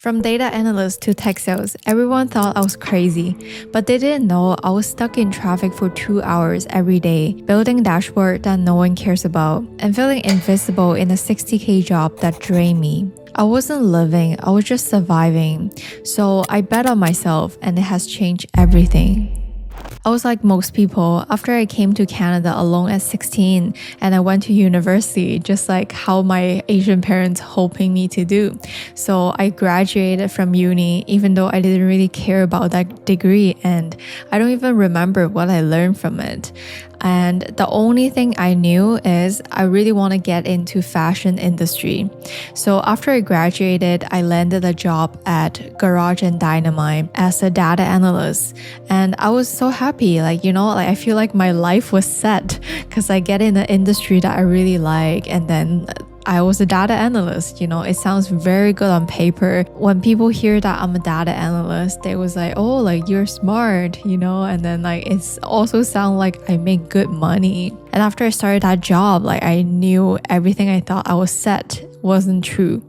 From data analyst to tech sales, everyone thought I was crazy, but they didn't know I was stuck in traffic for 2 hours every day, building dashboard that no one cares about, and feeling invisible in a 60K job that drained me. I wasn't living, I was just surviving. So I bet on myself and it has changed everything. I was like most people, after I came to Canada alone at 16 and I went to university, just like how my Asian parents hoping me to do. So I graduated from uni even though I didn't really care about that degree and I don't even remember what I learned from it. And the only thing I knew is I really want to get into fashion industry. So after I graduated, I landed a job at Garage and Dynamite as a data analyst. And I was so happy, I feel like my life was set because I get in an industry that I really like. And then I was a data analyst, it sounds very good on paper. When people hear that I'm a data analyst, they was like, oh, you're smart, and then it's also sound like I make good money. And after I started that job, I knew everything I thought I was set wasn't true.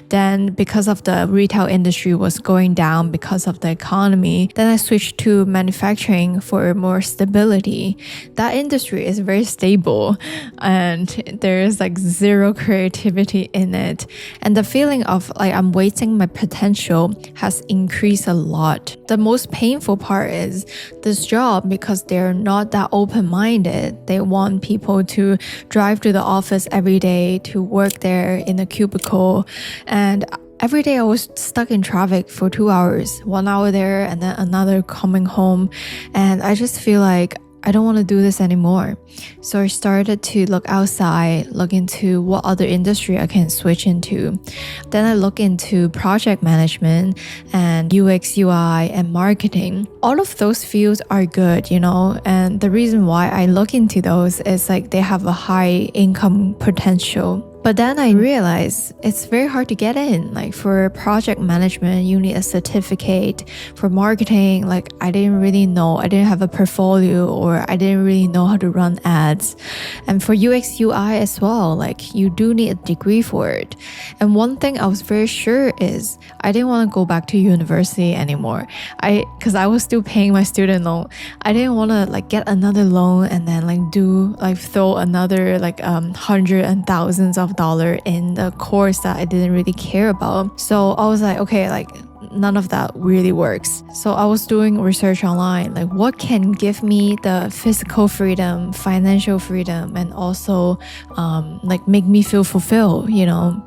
Then because of the retail industry was going down because of the economy, then I switched to manufacturing for more stability. That industry is very stable and there's zero creativity in it. And the feeling of I'm wasting my potential has increased a lot. The most painful part is this job, because they're not that open-minded. They want people to drive to the office every day, to work there in a cubicle. And every day I was stuck in traffic for 2 hours, 1 hour there and then another coming home. And I just feel like I don't want to do this anymore. So I started to look outside, look into what other industry I can switch into. Then I look into project management and UX, UI, and marketing. All of those fields are good, and the reason why I look into those is they have a high income potential. But then I realized it's very hard to get in. For project management, you need a certificate. For marketing, I didn't really know. I didn't have a portfolio or I didn't really know how to run ads. And for UX, UI as well, you do need a degree for it. And one thing I was very sure is I didn't want to go back to university anymore. Because I was still paying my student loan. I didn't want to get another loan and then throw another hundred and thousands of dollar in the course that I didn't really care about. So I was okay, none of that really works. So I was doing research online, what can give me the physical freedom, financial freedom, and also make me feel fulfilled,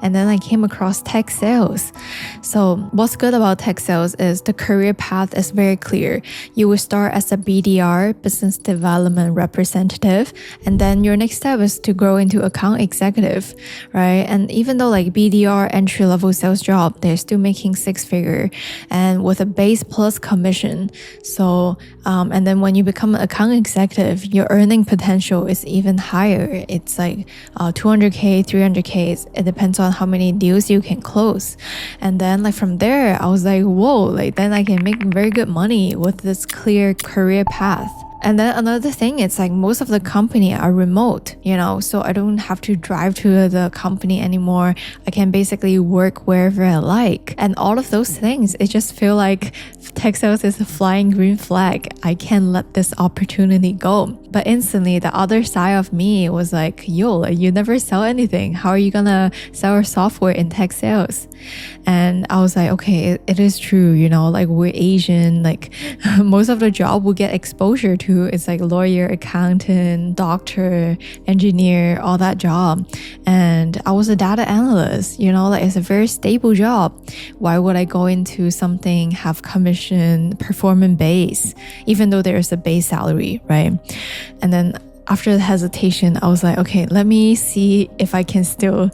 And then I came across tech sales. So what's good about tech sales is the career path is very clear. You will start as a BDR, business development representative, and then your next step is to grow into account executive, right? And even though BDR entry-level sales job, they're still making 6-figure and with a base plus commission. So, and then when you become an account executive, your earning potential is even higher. It's 200K, 300K. It depends on how many deals you can close. And then from there, I was whoa, then I can make very good money with this clear career path. And then another thing, it's most of the company are remote, so I don't have to drive to the company anymore. I can basically work wherever I like. And all of those things, it just feel like tech sales is a flying green flag. I can't let this opportunity go. But instantly, the other side of me was yo, you never sell anything. How are you gonna sell your software in tech sales? And I was okay, it is true, we're Asian, most of the job we get exposure to is lawyer, accountant, doctor, engineer, all that job. And I was a data analyst, it's a very stable job. Why would I go into something, have commission, performance base, even though there's a base salary, right? And then after the hesitation, I was okay, let me see if I can still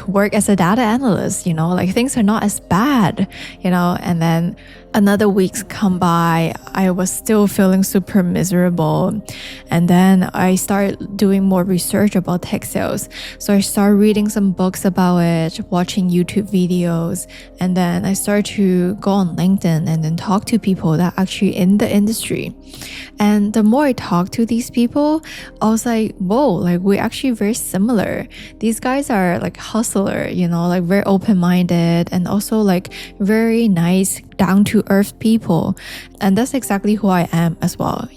work as a data analyst, things are not as bad, and then another weeks come by, I was still feeling super miserable. And then I started doing more research about tech sales. So I started reading some books about it, watching YouTube videos, and then I started to go on LinkedIn and then talk to people that are actually in the industry. And the more I talked to these people, people, I was like, whoa, like we're actually very similar. These guys are like hustler, like very open-minded and also like very nice, down-to-earth people. And that's exactly who I am as well.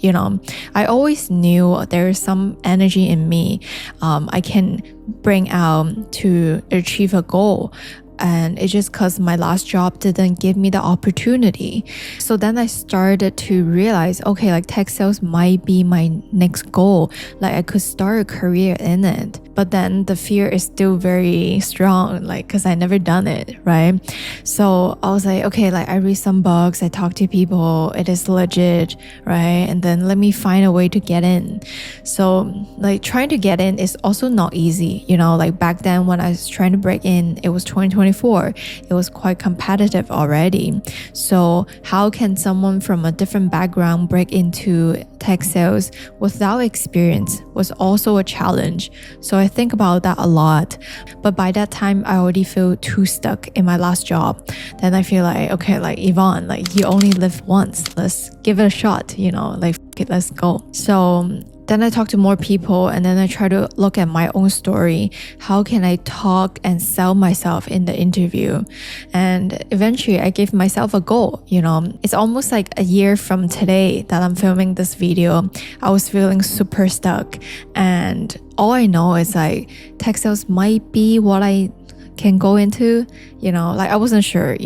I always knew there's some energy in me I can bring out to achieve a goal. And it's just because my last job didn't give me the opportunity. So then I started to realize, okay, like tech sales might be my next goal. Like I could start a career in it. But then the fear is still very strong, like because I never done it, right? So I was like, okay, like I read some books, I talk to people, it is legit, right? And then let me find a way to get in. So like trying to get in is also not easy, like back then when I was trying to break in, it was 2024. It was quite competitive already. So how can someone from a different background break into tech sales without experience was also a challenge. So I think about that a lot. But by that time, I already feel too stuck in my last job. Then I feel like, okay, like Yvonne, like you only live once. Let's give it a shot, like let's go. So then I talk to more people and then I try to look at my own story. How can I talk and sell myself in the interview? And eventually I gave myself a goal, It's almost like a year from today that I'm filming this video. I was feeling super stuck and all I know is like tech sales might be what I can go into, like I wasn't sure,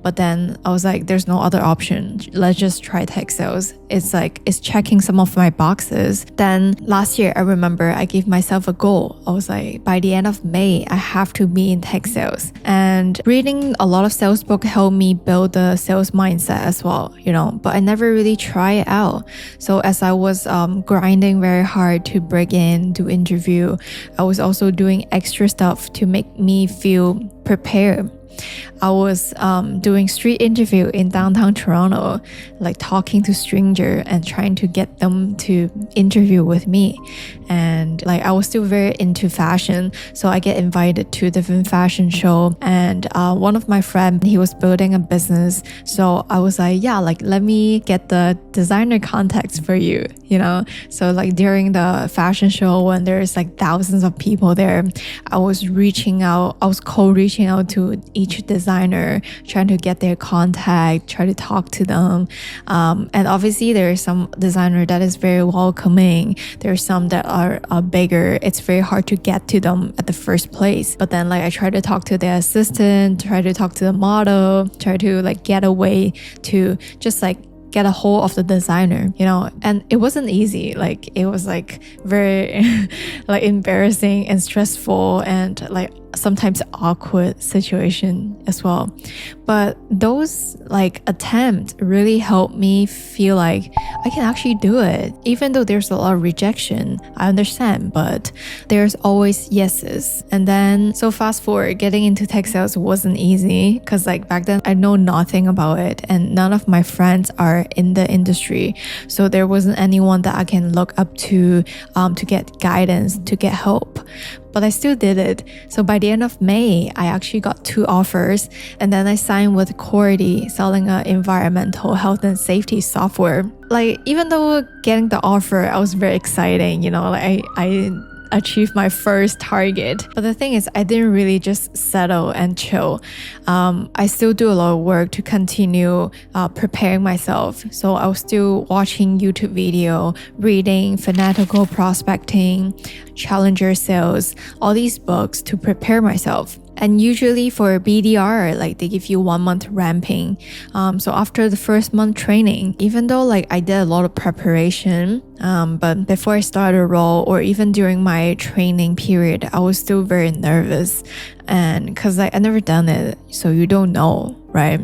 but then I was like, there's no other option. Let's just try tech sales. It's checking some of my boxes. Then last year, I remember I gave myself a goal. I was like, by the end of May, I have to be in tech sales. And reading a lot of sales book helped me build the sales mindset as well, but I never really try it out. So as I was grinding very hard to break in, to interview, I was also doing extra stuff to make me feel prepared. I was doing street interview in downtown Toronto, like talking to stranger and trying to get them to interview with me. And like I was still very into fashion, so I get invited to different fashion show. And one of my friends, he was building a business, so I was like, yeah, like let me get the designer contacts for you, So like during the fashion show when there's like thousands of people there, I was cold reaching out to each designer, trying to get their contact, try to talk to them. And obviously there is some designer that is very welcoming. There's some that are bigger. It's very hard to get to them at the first place. But then like I try to talk to their assistant, try to talk to the model, try to like get a way to just like get a hold of the designer, and it wasn't easy. Like it was like very like embarrassing and stressful and like sometimes awkward situation as well. But those like attempts really helped me feel like I can actually do it. Even though there's a lot of rejection, I understand, but there's always yeses. And then so fast forward, getting into tech sales wasn't easy because like back then I know nothing about it and none of my friends are in the industry. So there wasn't anyone that I can look up to get guidance, to get help. But I still did it. So by the end of May, I actually got 2 offers. And then I signed with Cordy, selling an environmental health and safety software. Like, even though getting the offer, I was very exciting, like I achieved my first target. But the thing is, I didn't really just settle and chill. I still do a lot of work to continue preparing myself. So I was still watching YouTube video, reading fanatical prospecting, challenger sales, all these books to prepare myself. And usually for BDR, like they give you 1 month ramping. So after the first month training, even though like I did a lot of preparation, but before I started a role or even during my training period, I was still very nervous. And because I never done it, so you don't know, right?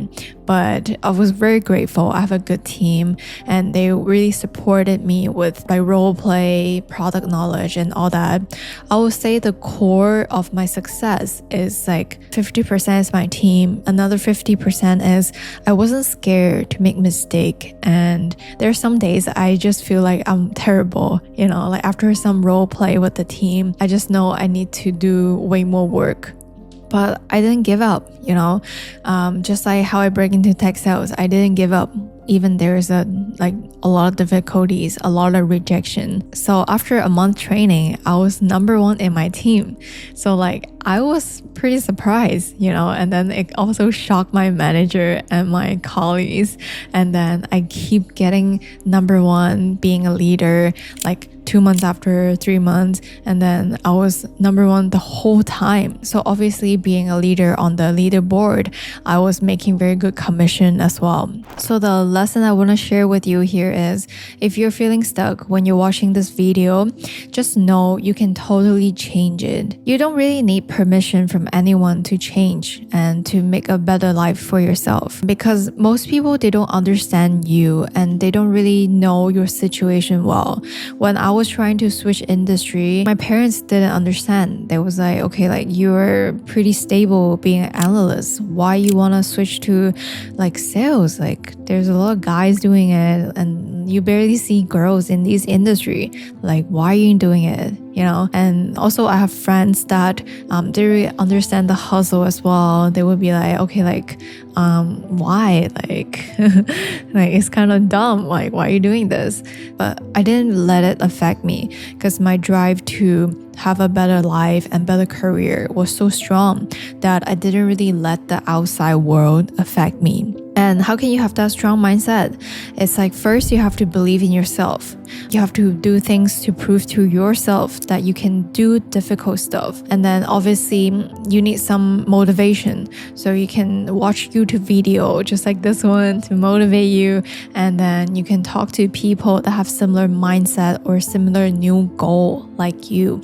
But I was very grateful. I have a good team and they really supported me with my role play, product knowledge and all that. I would say the core of my success is like 50% is my team. Another 50% is I wasn't scared to make mistake. And there are some days I just feel like I'm terrible, like after some role play with the team, I just know I need to do way more work. But I didn't give up, just like how I break into tech sales, I didn't give up. Even there's a lot of difficulties, a lot of rejection. So after a month training, I was number 1 in my team. So I was pretty surprised, and then it also shocked my manager and my colleagues. And then I keep getting number 1, being a leader, 2 months after 3 months, and then I was number 1 the whole time. So obviously being a leader on the leaderboard, I was making very good commission as well. So the lesson I want to share with you here is, if you're feeling stuck when you're watching this video, just know you can totally change it. You don't really need permission from anyone to change and to make a better life for yourself, because most people, they don't understand you and they don't really know your situation well. When I was trying to switch industry, my parents didn't understand. They was like, okay, you're pretty stable being an analyst. Why you want to switch to sales? There's a lot of guys doing it and you barely see girls in this industry. Why are you doing it? And also I have friends that they really understand the hustle as well. They would be like, okay, why? It's kind of dumb. Why are you doing this? But I didn't let it affect me, because my drive to have a better life and better career was so strong that I didn't really let the outside world affect me. And how can you have that strong mindset? It's first you have to believe in yourself. You have to do things to prove to yourself that you can do difficult stuff. And then obviously you need some motivation. So you can watch YouTube video just like this one to motivate you. And then you can talk to people that have similar mindset or similar new goal like you.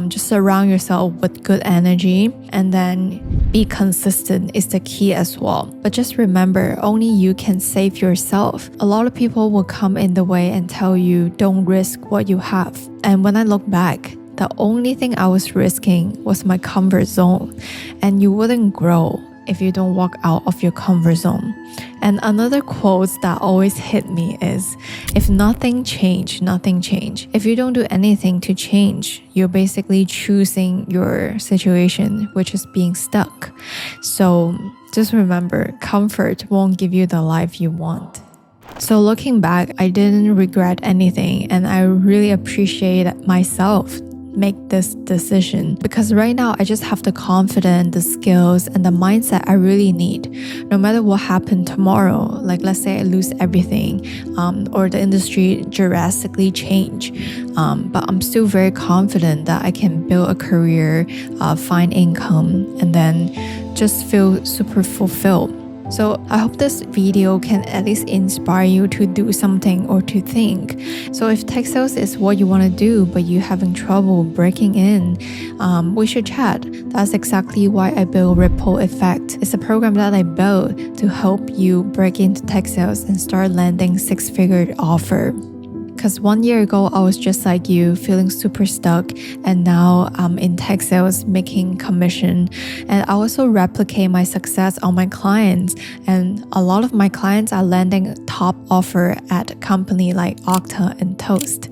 Just surround yourself with good energy, and then be consistent is the key as well. But just remember, only you can save yourself. A lot of people will come in the way and tell you don't risk what you have. And when I look back, the only thing I was risking was my comfort zone. And you wouldn't grow if you don't walk out of your comfort zone. And another quote that always hit me is, if nothing change, nothing change. If you don't do anything to change, you're basically choosing your situation, which is being stuck. So just remember, comfort won't give you the life you want. So looking back, I didn't regret anything, and I really appreciate myself make this decision, because right now I just have the confidence, the skills, and the mindset I really need. No matter what happened tomorrow, let's say I lose everything, or the industry drastically change, but I'm still very confident that I can build a career, find income, and then just feel super fulfilled. So I hope this video can at least inspire you to do something or to think. So if tech sales is what you want to do, but you're having trouble breaking in, we should chat. That's exactly why I built Ripple Effect. It's a program that I built to help you break into tech sales and start landing 6-figure offer. Because 1 year ago, I was just like you, feeling super stuck, and now I'm in tech sales making commission. And I also replicate my success on my clients, and a lot of my clients are landing top offer at a company like Okta and Toast.